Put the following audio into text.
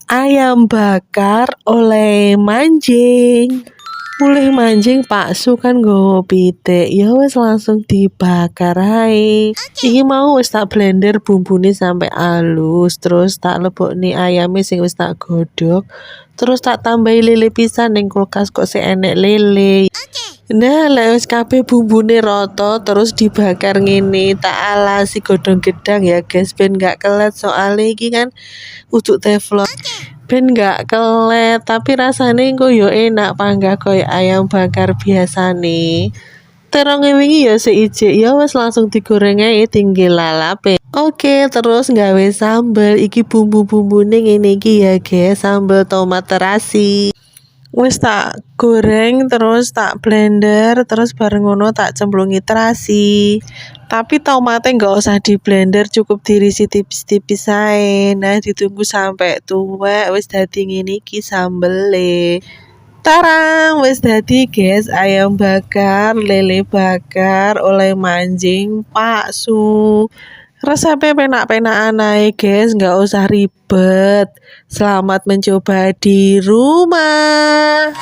Ayam bakar oleh manjing. Mulih manjing Pak Su kan nggowo pitik, ya wis langsung dibakar ae. Iki mau wis tak blender bumbune sampai halus, terus tak lebokne ayame sing wis tak godhog, terus tak tambahi lele pisan ning kulkas kok sik enek lele. Nah, lek wis kabeh bumbune rata terus dibakar ngene, tak alasi godhong gedang ya guys, ben gak kelet soalnya iki kan uduk teflon. Ben gak kelet, tapi rasane engko yo enak panggah koyo ayam bakar biasane. Terong wingi ya seijik, ya wis langsung digoreng ae tinggal lalape. Oke, terus nggawe sambel. Iki bumbu-bumbune ngene iki ya guys, sambel tomat terasi. Wis tak goreng terus tak blender terus bareng ngono tak cemplungi terasi. Tapi tomatnya nggak usah di blender, cukup dirisi tipis-tipis ae. Nah, ditunggu sampai tuwek wis dadi ngene iki sambele. Tarang wis dadi guys, ayam bakar, lele bakar oleh manjing Pak Su. Resepnya penak-penakan ae guys, nggak usah ribet. Selamat mencoba di rumah.